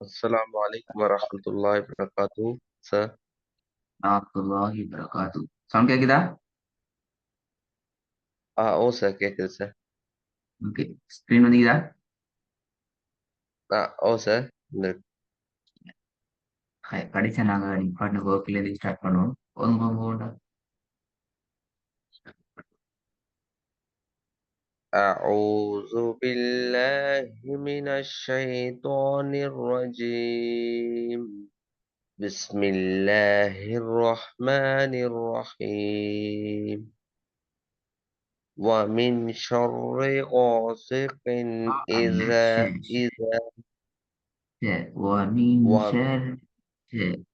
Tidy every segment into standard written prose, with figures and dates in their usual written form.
السلام عليكم ورحمة الله وبركاته sir. warahmatullahi wabarakatuh. Sound kayak kita? Oh sir கேக்குது sir. Oke, screen வந்து kita? sir. கடைசியா நாங்க நிப்பாட்டின ஒர்க்ல இருந்து ஸ்டார்ட் பண்ணுவோம். போதும். أعوذ بالله من الشيطان الرجيم. بسم الله الرحمن الرحيم. ومن شر غاسق அல்ல إذا சரி சரி إذا சரி. ومن ومن شر சரி.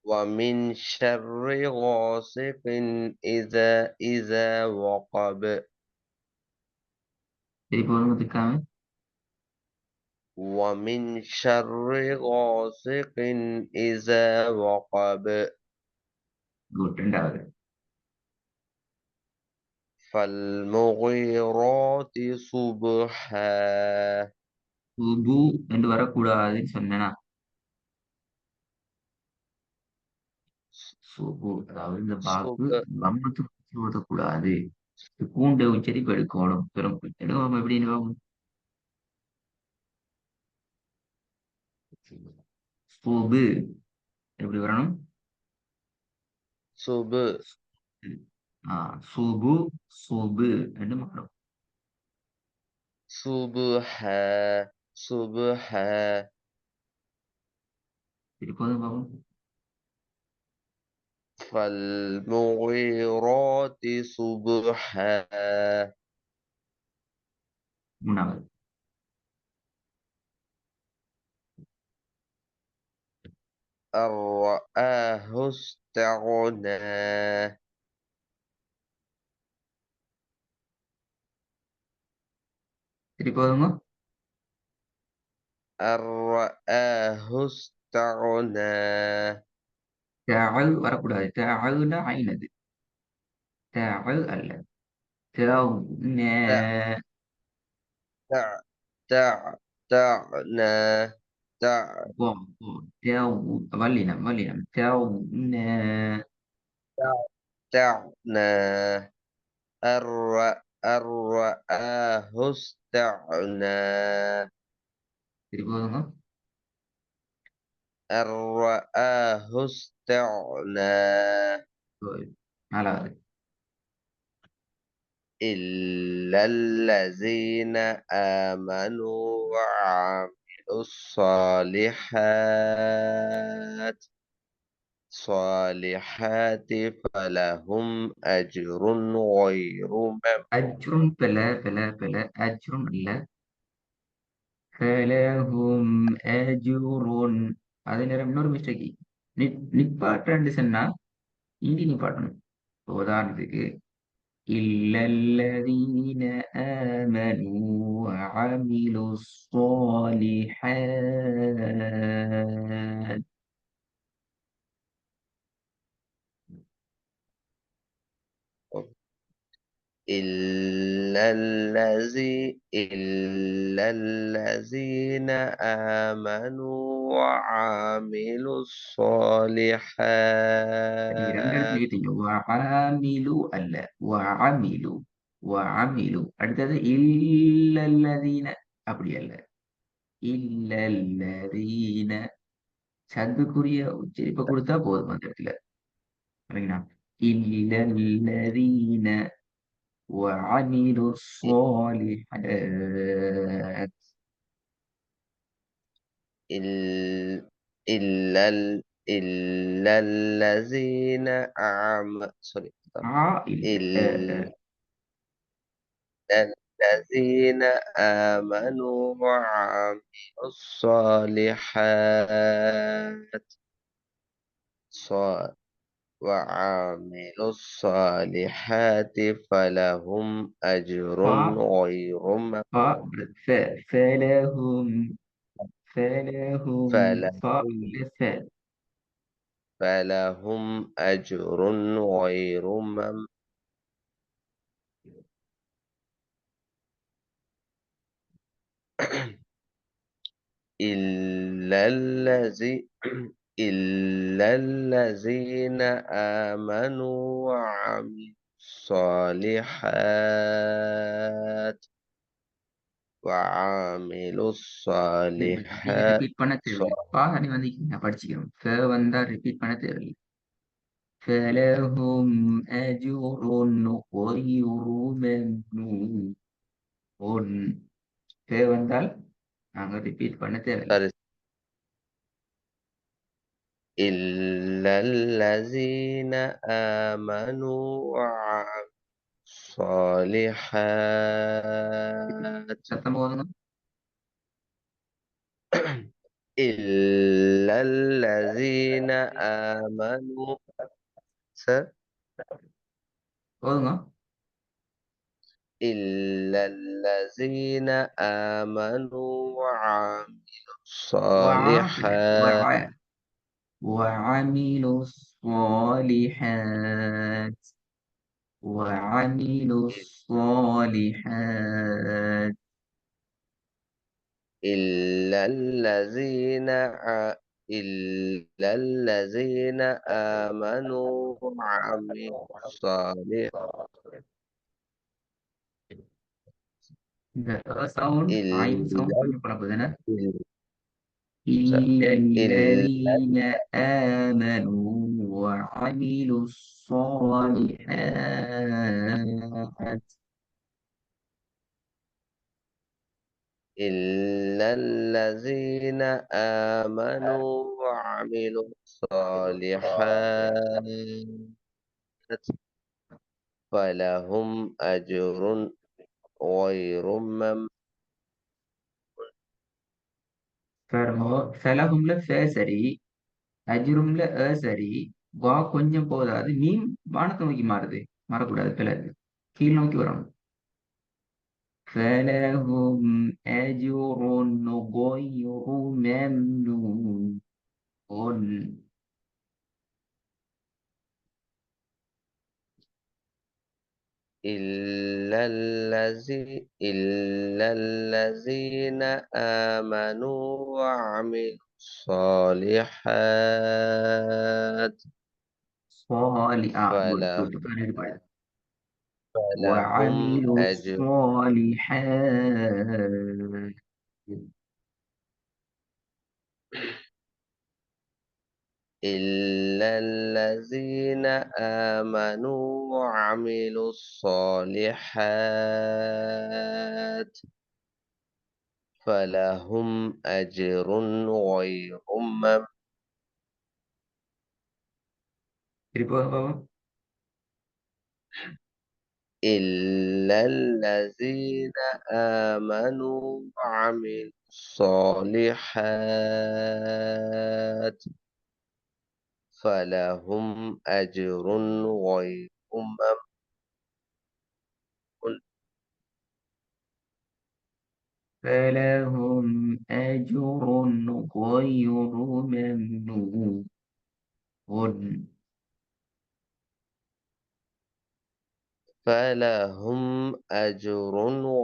ومن شر غاسق إذا وقب. திருப்பி ஒழுங்கு திக்காம ومن شر غاسق إذا وقب. குட் ரெண்டாவது. فالمغيرات صبحا. சுபு என்று வரக்கூடாதுன்னு சொன்னேனா? சுபு அதாவது இந்த பாக்கு صبح கம்மத்து ஓதக்கூடாது. பூண்டை உச்சரிப்பு எடுக்கணும். பிறகு எடுவோம் எப்படின்னு பார்ப்போம். சுபு எப்படி வரணும்? صبح ஆ சுபு சுபு என்று மாறும். صبحا صبحا. திருப்பதும் பார்ப்போம். فالمغيرات صبحا. மூணாவது. أن رآه استغنى. திருப்பதுங்க. أن رآه استغنى. தேள் வரக்கூடாது. தேள்னா ஐனது. தேள் அல்ல. தேவ் நே تع تع تعنا تع போ போ தேவ் வல்லினம் தேவ் நே تعنا. الرآه استعنا. திருப்பதுங்க. الرآه استعنا. நாலாவது. إلا الذين آمنوا وعملوا الصالحات فلهم أجر غير ممنون. அஜ்ருன் பெல அஜ்ருன் அல்ல. ஃபலஹும் அஜ்ருன் அதே நேரம் இன்னொரு மிஸ்டேக். நிப்பாட்டுன்னு சொன்னா இந்தி நிப்பாட்டணும். உதாரணத்துக்கு إلا الذين آمنوا وعملوا الصالحات. إلا الذين آمنوا وعملوا சரி ரெண்டு இடத்துல الصالحات. கேட்டீங்க. وعملوا அல்ல. وعملوا وعملوا அடுத்தது இல்லல்லதீன அப்படி அல்ல. இல்லல்லதீன சத்துக்குரிய உச்சரிப்பை கொடுத்தா போதும் அந்த இடத்துல. சரிங்களா? இல்லல்லதீன وعملوا الصالحات. إل- إلا إلا الذين سوري. இல்ல إلا الذين آمنوا وعملوا الصالحات وعملوا الصالحات فلهم أجر غير ف ف فلهم فلهم ف ف فلهم أجر غير ممنون. إلا الذي إلا الذين آمنوا وعملوا الصالحات وعملوا நீங்க الصالحات ரிப்பீட் பண்ண தேவையில்லை. பாகனை வந்து நான் படிச்சுக்கிறோம். வந்தா ரிப்பீட் பண்ண தேவையில்லை. فلهم أجر غير ممنون. வந்தால் நாங்க ரிப்பீட் பண்ண தேவையில்லை. صالح إلا الذين آمنوا وعملوا الصالحات சத்தம் போதுங்க. إلا الذين آمنوا سر போதுங்க. إلا الذين آمنوا وعملوا இல்ல. الصالحات وعملوا الصالحات. وعملوا الصالحات. إلا الذين إلا الذين آمنوا وعملوا الصالحات இந்த சவுண்ட் ஆயின் சவுண்ட் إلا கொஞ்சம் குழப்பதுன்னா إلا إلا إلا الذين آمنوا وعملوا الصالحات. إلا الذين آمنوا وعملوا الصالحات فلهم أجر غير ممنون ஃபலஹும்ல ஃபே சரி, அஜ்ரும்ல சரி, வா கொஞ்சம் போதாது, மீன் வானத்தை நோக்கி மாறுது. மாறக்கூடாது, பிறகு கீழ் நோக்கி வரணும். ஃபலஹும் அஜ்ருன் غير ممنون. إلا الذين آمنوا وعملوا الصالحات good, فلهم good. Very good. لهم وعملوا أجر الصالحات. إلا الذين آمنوا وعملوا الصالحات فلهم أجر غير ممنون திருப்பி பாப்போம். إلا الذين آمنوا وعملوا الصالحات فلهم أجر غير ممنون فلهم أجر غير ممنون. فلهم أجر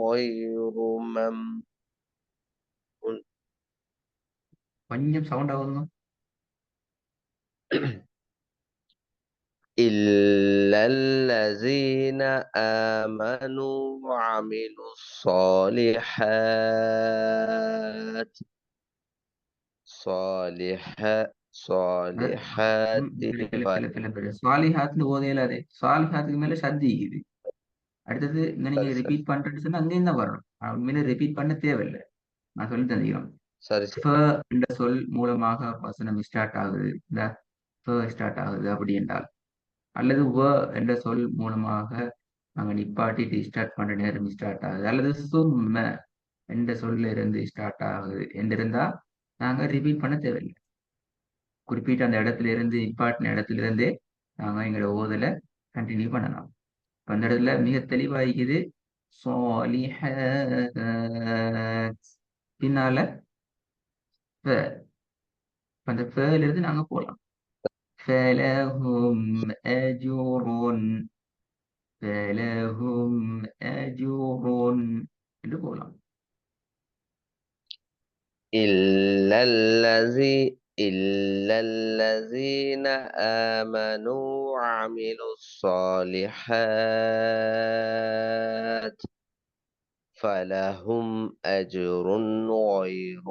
غير ممنون கொஞ்சம் சவுண்ட் ஆகுதுங்க. إلا الذين آمنوا وعملوا الصالحات صالحات சாலிஹாத்னு ஓதையிலாது. சாலிஹாத்துக்கு மேல சத்தி இது. அடுத்தது இங்க நீங்க சரி சரி ரிப்பீட் பண்றேன்னு சொன்னா அங்கேயும் தான் வரணும். உண்மையில ரிப்பீட் பண்ண தேவையில்லை. நான் சொல்லி தந்துக்கிறோம். சரி ஃப சரி என்ற சொல் மூலமாக வசனம் ஸ்டார்ட் ஆகுது. இந்த ஃப ஸ்டார்ட் ஆகுது அப்படி என்றால், அல்லது வ என்ற சொல் மூலமாக நாங்க நிப்பாட்டிட்டு ஸ்டார்ட் பண்ற நேரம் ஸ்டார்ட் ஆகுது, அல்லது சும்ம என்ற சொல்ல இருந்து ஸ்டார்ட் ஆகுது என்றிருந்தா நாங்க ரிப்பீட் பண்ண தேவையில்லை. குறிப்பிட்ட அந்த இடத்துல இருந்து நிப்பாட்டின இடத்துல இருந்தே நாங்க எங்களோட ஓதலை கண்டினியூ பண்ணலாம். இப்ப அந்த இடத்துல மிக தெளிவாகிக்குது. சாலிஹாத். பின்னால ஃப. இப்ப அந்த ஃபல இருந்து நாங்க போலாம். ஃபலஹும் அஜுருன். ஃபலஹும் அஜுருன் என்று போலாம். إلا الذين آمنوا وعملوا الصالحات فلهم أجر غير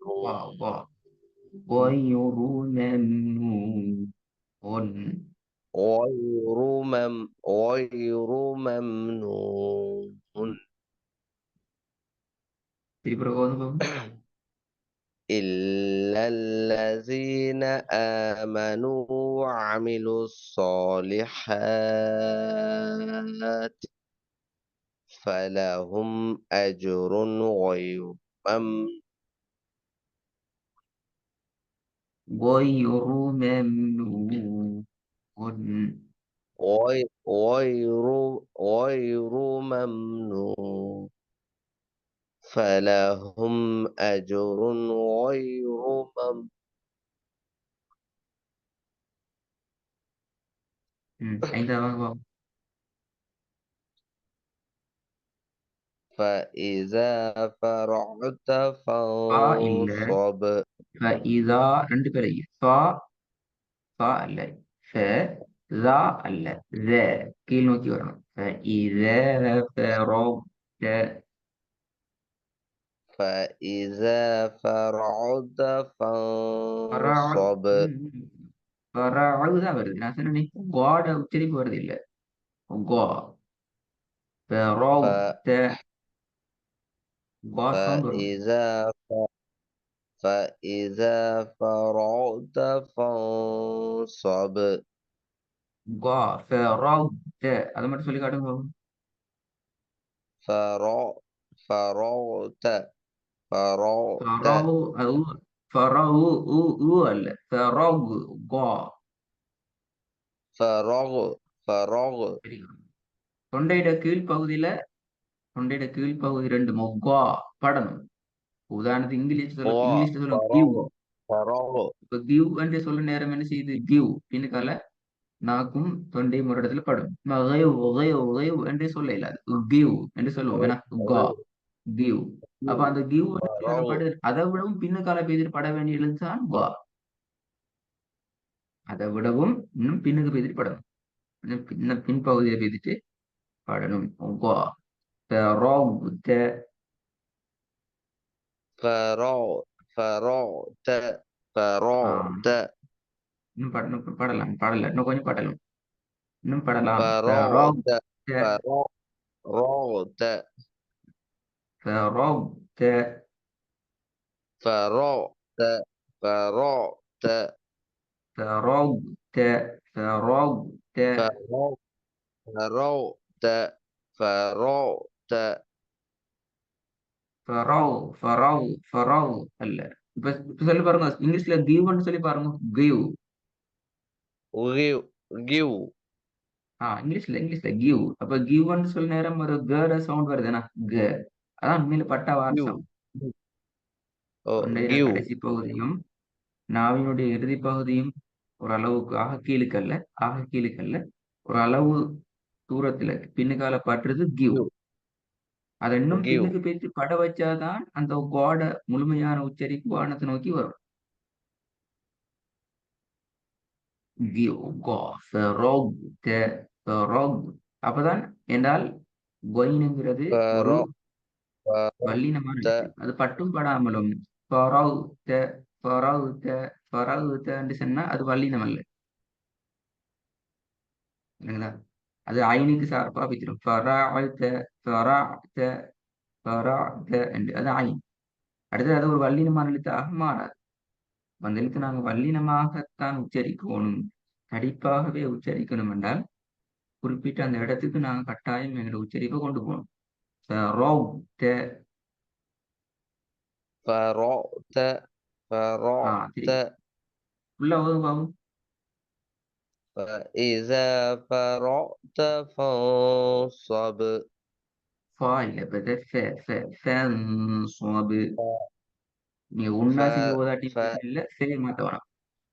Wow, wow. ممنون غير ممنون. غير ممنون திருப்பி பாப்போம். إلا الذين آمنوا وعملوا الصالحات فلهم أجر غير ممنون غير ممنون. غير ممنون فلهم أجر غير ممنون ஐந்தாவது பாப்போம். فإذا فرغت ஃபா இல்ல. فانصب இதா ரெண்டு பேரை ஃபா ஃபா அல்ல. ஃப ஸா அல்ல. ஸ கீழ் நோக்கி வரணும். فإذا فرغت. فإذا فرغت فانصب ஃபரஅு தான் வருது. நான் சொன்னேனே காட உச்சரிப்பு வருது இல்ல. கா ف- فرغت. கா சவுண்ட் வரும். فإذا فرغت فانصب கா فرغت. அதை மட்டும் சொல்லி காட்டுங்க பாப்போம். فرغ فرغت فرغت ஃபரவு அது ஃபரவு அல்ல. ஃபரகு கா. فرغ فرغ தொண்டையிட கீழ்ப்பகுதியில தொண்டையிட கீழ்ப்பகுதி ரெண்டு மொக்கா படணும். உதாரணத்துக்கு இங்கிலீஷ்ல சொல்லுவோம் கிவ். فرغ فرغ இப்ப கிவ் என்று சொல்ல நேரம் என்ன செய்யுது? கிவ் பின்னுக்கால நாக்கும் தொண்டையும் ஒரு இடத்துல படும். என்று சொல்ல இல்லாது கிவ் என்று சொல்லுவோம். ஏன்னா கா கிவ். அப்ப அந்த கிவ் فرغ படு அதை விடவும் பின்னுக்கால பெய்திட்டு பட வேண்டிய எழுதுதான் கா. அதை விடவும் இன்னும் பின்னுக்கு பெய்திட்டு படணும். பின்பகுதியை பெய்திட்டு படணும். கா فرغت. فرغت ஆஹ் فرغت இன்னும் படலாம் பாடல இன்னும் கொஞ்சம் படலாம். இன்னும் படலாம். فرغت فرغت فرغت. فرغت فرغت فرغت. فرغت. فرغت فرغت فرغت ஃபரவ் அல்ல. இப்ப சொல்லி பாருங்க இங்கிலீஷ்ல கிவ்னு சொல்லி பாருங்க. கிவ். give give இங்கிலீஷ்ல கிவ். அப்ப கிவ்னு சொல்ல நேரம் ஒரு கேட சவுண்ட் வருது. என்ன க. அதான் உண்மையில பட்டா வார் give சவுண்ட். oh தொண்டையில give கடைசி பகுதியும் நாவினுடைய இறுதி பகுதியும் ஓரளவுக்கு ஆக கீழுக்கல்ல ஒரு அளவு தூரத்துல பின்னுக்கால பட்டுறது கிவ். அதை இன்னும் give பின்னுக்கு பேசி பட வச்சாதான் அந்த காட முழுமையான உச்சரிப்பு வானத்தை நோக்கி வரும். கிவ் கா ஃபெரோக்த. அப்பதான் என்றால் கொயினுங்கிறது ஒரு فرغت வல்லினமான فرغت எழுத்து. அது பட்டும் படாமலும் ஃபரௌத்த ஃபரௌத்த ஃபரௌத்த என்று சொன்னா அது வல்லினம் அல்ல. இல்லைங்களா? அது ஐனுக்கு சார்பா வைத்திரும். ஃபராஅத்த ஃபராஅத்த ஃபராஅத்த என்று அது ஐன். அடுத்தது அது ஒரு வல்லினமான எழுத்தாக மாறாது. அந்த எழுத்து நாங்கள் வல்லினமாகத்தான் உச்சரிக்கணும், தடிப்பாகவே உச்சரிக்கணும் என்றால் குறிப்பிட்ட அந்த இடத்துக்கு நாங்கள் கட்டாயம் எங்களோட உச்சரிப்பை கொண்டு போகணும். ஃபரௌத்த. فرغت فرغت திருப்பி உள்ள வரும். فإذا فرغت فانصب ஃபா இல்ல இப்ப ஃபன்ஸ்வப். நீங்க ف உன்னா செஞ்சு ஓதாட்டி ف பிரச்சனை இல்ல. சரி மாத்த வேணாம்.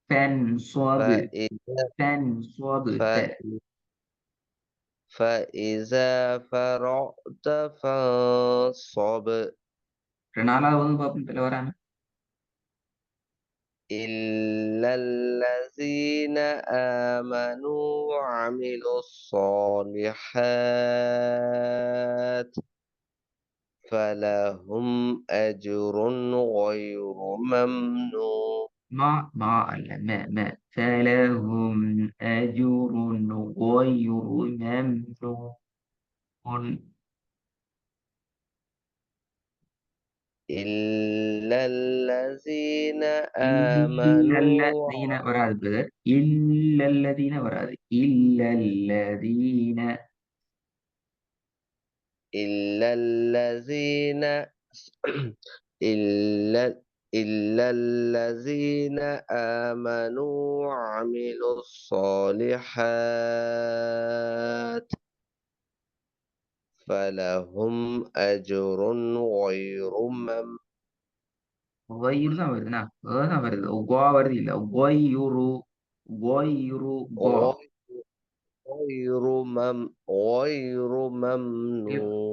ஃபன்ஸ்வப். فإذا ஃபன்ஸ்வப் ف فإذا فرغت فانصب நாலாவது பாப்போம் வராம. إلا الذين آمنوا وعملوا الصالحات فلهم أجر غير ممنون. ما அல்ல ما فلهم أجر غير ممنون. إلا الذين آمنوا இல்லல்லதீன வராது பிரதர். இல்லல்லதீன வராது. இல்லல்லதீன. إلا الذين إلا إلا الذين آمنوا وعملوا الصالحات فلهم أجر غير ممنون. غير தான் வருதுண்ணா. தான் வருது. கோ வருது இல்ல. கொய்யுரு கொய்யுரு கோ. غير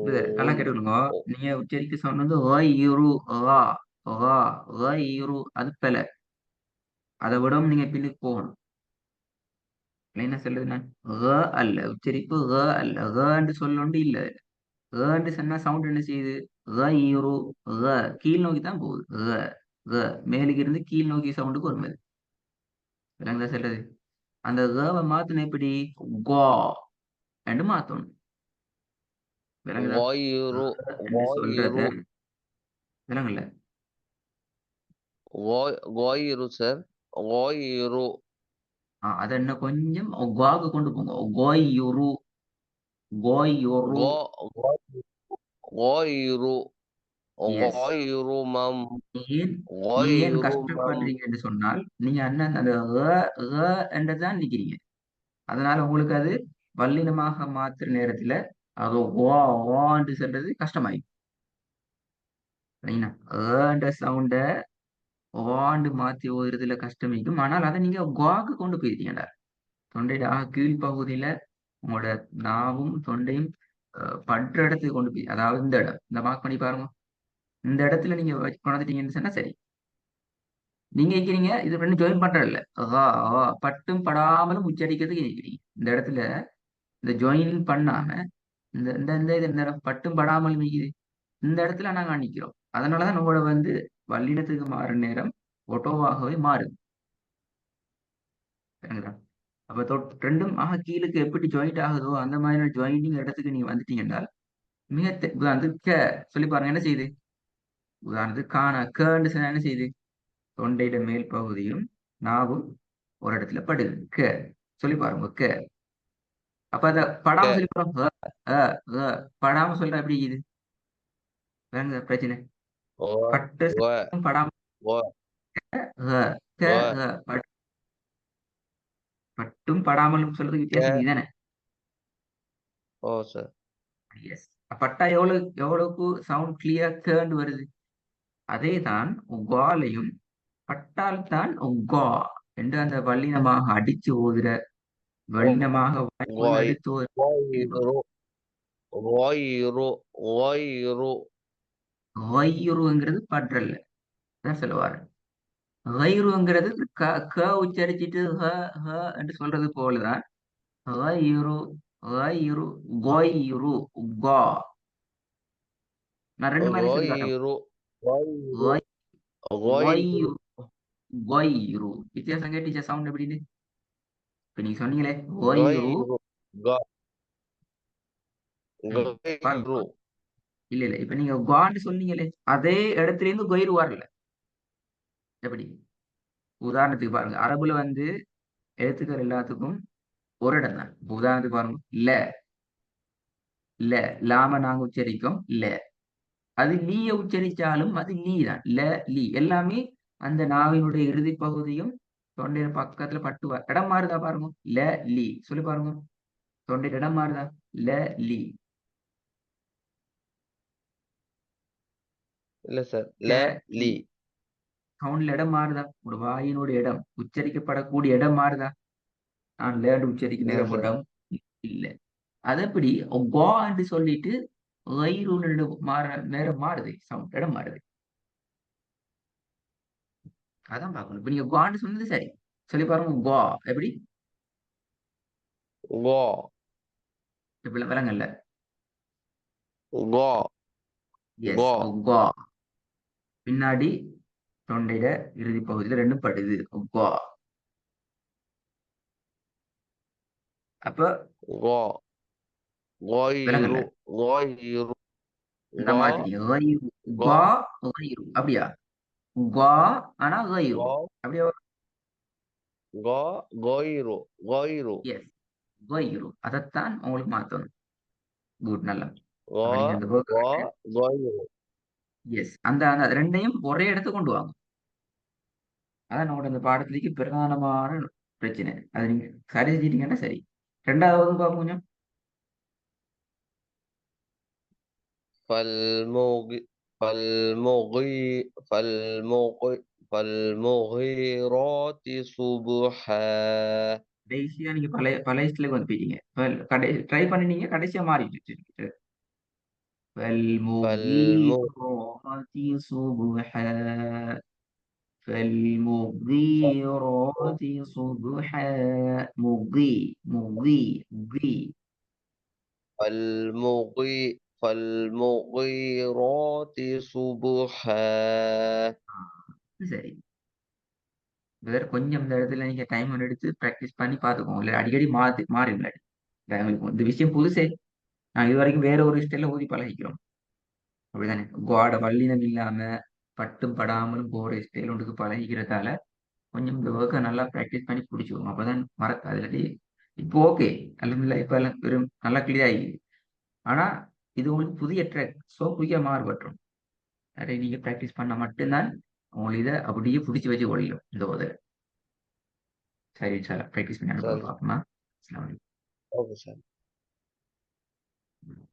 பிரதர் நல்லா ممنون. கேட்டுக்கோங்க. நீங்க உச்சரிக்க சொன்னது غيرு غா غா غيرு அது பிழை. அதை விடவும் நீங்க பின்னுக்கு போகணும். என்ன சொல்றது நான் அல்ல உச்சரிப்பு அல்ல என்று சொல்லொண்டு இல்ல. என்று சொன்னா சவுண்ட் என்ன செய்யுது? غيرு கீழ் நோக்கி தான் போகுது. மேலுக்கு இருந்து கீழ் நோக்கி சவுண்டுக்கு வருது. விளங்குதா சொல்றது? அந்த மாத்தணும் எப்படி? கோ என்று மாத்தணும். விளங்குதா? غير என்று சொல்றத غير விளங்கல. غير سر غير அதை இன்னும் கொஞ்சம் கோக்கு கொண்டு போங்க. கோயுரு கோயுரு. غ- غير எஸ். غير مم ஏன் நீங்க ஏன் غير مم கஷ்டப்படுறீங்கன்னு சொன்னால் நீங்க அண்ணன் அந்த என்றதான் நிக்கிறீங்க. அதனால உங்களுக்கு அது வல்லினமாக மாத்துற நேரத்துல அது ஓன்னு சொல்றது கஷ்டமாயிடும். சரிங்களா? என்ற சவுண்ட ஓண்டு மாத்தி ஓதுறதுல கஷ்டமிக்கும். ஆனால் அதை நீங்க கோக்கு கொண்டு போயிருக்கீங்கடா. தொண்டையில கீழ்ப்பகுதியில உங்களோட நாவும் தொண்டையும் பற்ற இடத்துக்கு கொண்டு போய், அதாவது இந்த இடம் இந்த மார்க் பண்ணி பாருங்க. இந்த இடத்துல நீங்க கொண்டாந்துட்டீங்கன்னு சொன்னா சரி. நீங்க இருக்கிறீங்க இது பண்ணி ஜாயின் பண்றதில்ல. பட்டும் படாமலும் உச்சரிக்கிறதுக்கு இருக்கிறீங்க. இந்த இடத்துல இந்த ஜாயின் பண்ணாம இந்த இந்த இந்த இந்த இடம் பட்டும் படாமலும் இருக்குது. இந்த இடத்துல நாங்க நிக்கிறோம். அதனாலதான் உங்களோட வல்லினத்துக்கு மாறுற நேரம் ஒட்டோவாகவே மாறுது. சரிங்களா? அப்ப ரெண்டும் கீழுக்கு எப்படி ஜாயிண்ட் ஆகுதோ அந்த மாதிரி ஜாயிண்டிங் இடத்துக்கு நீங்க வந்துட்டீங்க என்றால் மிக உதாரணத்துக்கு சொல்லி பாருங்க என்ன செய்யுது? உதாரணத்துக்கு கேன்னு சொன்னா என்ன செய்யுது? தொண்டையில மேல் பகுதியும் நாவும் ஒரு இடத்துல படுது. சொல்லி பாருங்க. அப்ப அத படாம சொல்லி பாருங்க. படாம சொல்ற எப்படி இது? வேற பிரச்சனை. غ- பட்டு غ- படாம غ- க, غ- பட்டும் படாமலும் சொல்றதுக்கு வித்தியாசம் க- இதுதானே? sir. எஸ். பட்டா எவ்வளவுக்கு சவுண்ட் கிளியர் கேர்ன்னு வருது. அதேதான் உகாலையும் பட்டால் தான் உகா என்று அந்த வல்லினமாக அடிச்சு ஓதுற வல்லினமாக வாய்க்குள்ள غ- எடுத்து غير غير غير غيருங்கிறது பற்றல்ல தான் சொல்லுவாரு. غيருங்கிறது உச்சரிச்சிட்டு என்று சொல்றது போலதான் غيரு غيரு கொய்ரு கா. நான் ரெண்டு மாதிரி சொல்லி காட்டுறேன். غير غير கொய்ரு غير கொய்ரு வித்தியாசம் கேட்டுச்சா சவுண்ட் எப்படின்னு? இப்ப நீங்க சொன்னீங்களே கொய்ரு. غير غ- பாருங்க. غير இல்ல இப்ப நீங்க கான்னு சொன்னீங்களே அதே இடத்துல இருந்து கொயிறு வரல. எப்படி? உதாரணத்துக்கு பாருங்க. அரபுல எழுத்துக்கள் எல்லாத்துக்கும் ஒரு இடம் தான். உதாரணத்துக்கு பாருங்க. ல லாம நாங்க உச்சரிக்கோம். அது லீய உச்சரிச்சாலும் அது லீ தான். லீ எல்லாமே அந்த நாவினுடைய இறுதி பகுதியும் தொண்டையில பக்கத்துல பட்டு இடம் மாறுதா பாருங்க. லீ சொல்லி பாருங்க. தொண்டையில இடம் மாறுதா? லீ. இல்ல சார் ல லி சவுண்ட்ல இடம் மாறுதா? ஒரு வாயினுடைய இடம் உச்சரிக்கப்படக்கூடிய இடம் மாறுதா? நான் லேண்டு உச்சரிக்க இல்ல நேரம் சார் போட்டோம் இல்ல. அதப்படி என்று சொல்லிட்டு மாற நேரம் மாறுது. சவுண்ட் இடம் மாறுது. அதான் பார்க்கணும். இப்ப நீங்க குவான்னு சொன்னது சரி. சொல்லி பாருங்க குவா எப்படி? غا இப்ப விலங்கல்ல. غا எஸ் غا குவா. பின்னாடி தொண்டையில இறுதி பகுதியில ரெண்டும் படுது. குவா. அப்ப غا غير விலங்கல்ல. غير இந்த غا மாத்திட்டீங்க. غير. غا குவா غير. அப்படியா? குவா ஆனா غير. غا அப்படியா? غا غير غير எஸ் غير. அதைத்தான் உங்களுக்கு மாத்தணும். குட் நல்லா. அப்ப غا நீங்க இந்த work غا غير எஸ் அந்த அந்த ரெண்டையும் ஒரே இடத்துக்கு கொண்டு வாங்க. அதான் நம்மளோட இந்த பாடத்திலேக்கு பிரதானமான பிரச்சனை. அது நீங்க சரி செஞ்சிட்டீங்கன்னா சரி. ரெண்டாவது பார்ப்போம் கொஞ்சம். فالمغ فالمغي فالمغ فالمغيرات صبحا கடைசியா நீங்க பழைய பழைய ஸ்டைலுக்கு வந்து போயிட்டீங்க. கடை ட்ரை பண்ணினீங்க கடைசியா மாறிட்டு. فالمغ فالمغيرات صبحا. فالمغيرات صبحا. مغي. فالمغيرات صبحا சரி. வேற கொஞ்சம் இந்த இடத்துல நீங்க டைம் எடுத்து ப்ராக்டிஸ் பண்ணி பார்த்துக்கோங்க. இல்லை அடிக்கடி மாறி இல்லாட்டி. உங்களுக்கு இந்த விஷயம் புதுசே. நான் இது வரைக்கும் வேற ஒரு ஸ்டைல ஊதி பழகிக்கிறோம். அப்படிதானே? குவாட வல்லினம் இல்லாம பட்டும் படாமலும் போற ஸ்டைல் ஒன்றுக்கு பழகிக்கிறதால கொஞ்சம் இந்த ஒர்க்கை நல்லா ப்ராக்டிஸ் பண்ணி பிடிச்சிக்கோங்க. அப்பதான் மறக்காது. இல்லாட்டி இப்போ ஓகே அல்ஹம்துலில்லாஹ் இப்ப எல்லாம் வெறும் நல்லா கிளியர் ஆகிடுது. ஆனா இது உங்களுக்கு புதிய ட்ராக். ஸோ குயிக்கா மாறுபட்டுரும். நிறைய நீங்க ப்ராக்டிஸ் பண்ண மட்டும்தான் உங்களுக்கு இதை அப்படியே பிடிச்சி வச்சு கொள்ளும் இந்த உதவி. சரி சார் ப்ராக்டிஸ் பண்ணி அனுப்புறோம் سلام பார்ப்போமா. அஸ்ஸலாமு அலைக்கும். أوكي، سلام.